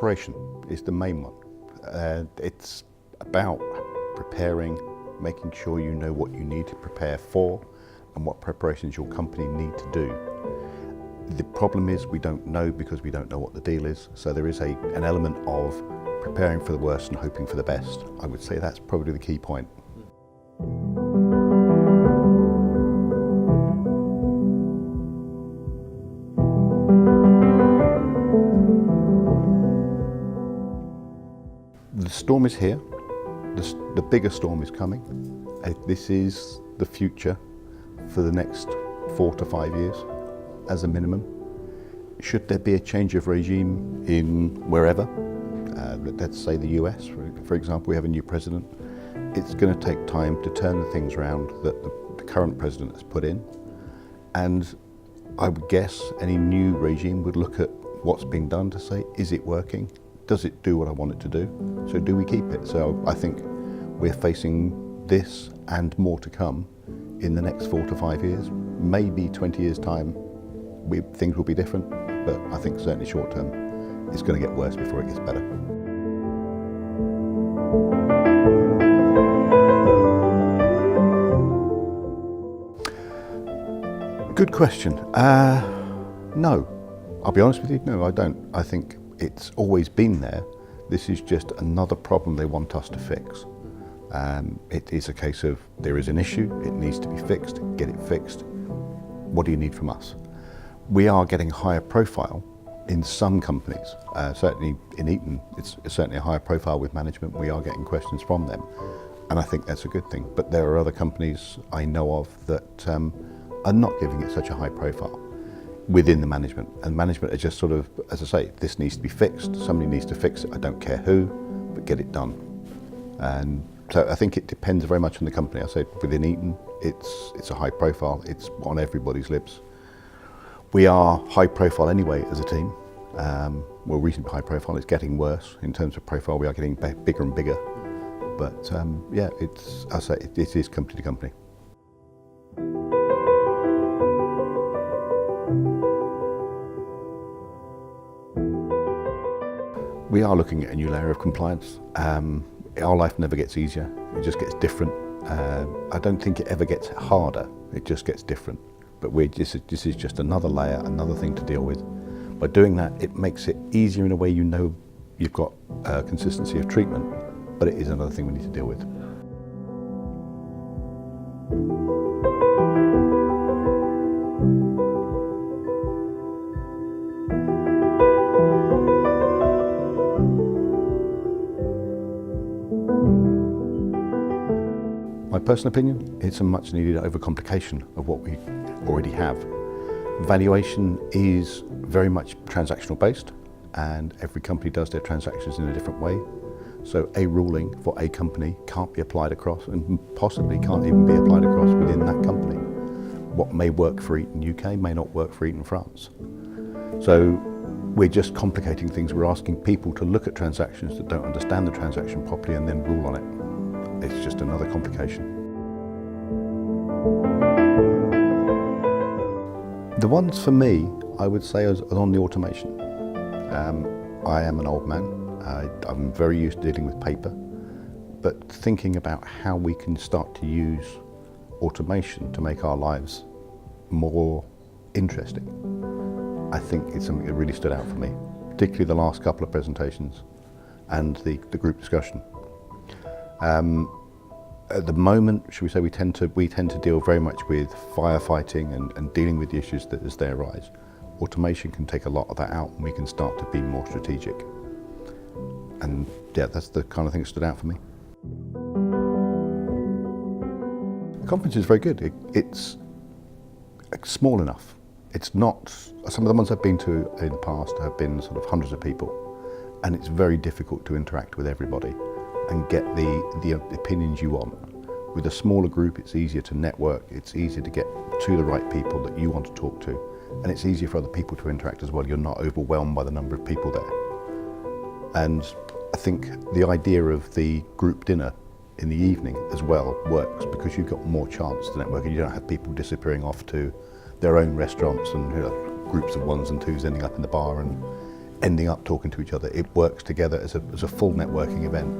Preparation is the main one. It's about preparing, making sure you know what you need to prepare for and what preparations your company need to do. The problem is we don't know because we don't know what the deal is. So there is an element of preparing for the worst and hoping for the best. I would say that's probably the key point. The storm is here. The bigger storm is coming. This is the future for the next 4 to 5 years as a minimum. Should there be a change of regime in wherever, let's say the US, for example, we have a new president, it's going to take time to turn the things around that the current president has put in. And I would guess any new regime would look at what's being done to say, is it working? Does it do what I want it to do? So do we keep it? So I think we're facing this and more to come in the next 4 to 5 years. Maybe 20 years' time, things will be different, but I think certainly short term, it's going to get worse before it gets better. Good question. No, I'll be honest with you, no, I don't. I think it's always been there. This is just another problem they want us to fix. It is a case of there is an issue, it needs to be fixed, get it fixed. What do you need from us? We are getting higher profile in some companies. Certainly in Eaton, it's certainly a higher profile with management. We are getting questions from them, and I think that's a good thing. But there are other companies I know of that are not giving it such a high profile within the management. And management are just sort of, as I say, this needs to be fixed. Somebody needs to fix it. I don't care who, but get it done. And so I think it depends very much on the company. I say within Eaton, it's a high profile. It's on everybody's lips. We are high profile anyway as a team. We're reasonably high profile. It's getting worse in terms of profile. We are getting bigger and bigger. But yeah, I say it is company to company. We are looking at a new layer of compliance. Our life never gets easier, it just gets different. I don't think it ever gets harder, it just gets different. But this is just another layer, another thing to deal with. By doing that, it makes it easier in a way you know you've got consistency of treatment, but it is another thing we need to deal with. My personal opinion, it's a much needed overcomplication of what we already have. Valuation is very much transactional based, and every company does their transactions in a different way. So a ruling for a company can't be applied across, and possibly can't even be applied across within that company. What may work for Eaton UK may not work for Eaton France. So we're just complicating things. We're asking people to look at transactions that don't understand the transaction properly and then rule on it. It's just another complication. The ones for me, I would say, is on the automation. I am an old man. I'm very used to dealing with paper, but thinking about how we can start to use automation to make our lives more interesting, I think it's something that really stood out for me, particularly the last couple of presentations and the group discussion. At the moment, should we say, we tend to deal very much with firefighting and dealing with the issues that as they arise. Automation can take a lot of that out, and we can start to be more strategic. And yeah, that's the kind of thing that stood out for me. The conference is very good. It's small enough. It's not, some of the ones I've been to in the past have been sort of hundreds of people, and it's very difficult to interact with everybody and get the opinions you want. With a smaller group, it's easier to network, it's easier to get to the right people that you want to talk to, and it's easier for other people to interact as well. You're not overwhelmed by the number of people there. And I think the idea of the group dinner in the evening as well works, because you've got more chance to network and you don't have people disappearing off to their own restaurants and groups of ones and twos ending up in the bar, and ending up talking to each other. It works together as a full networking event.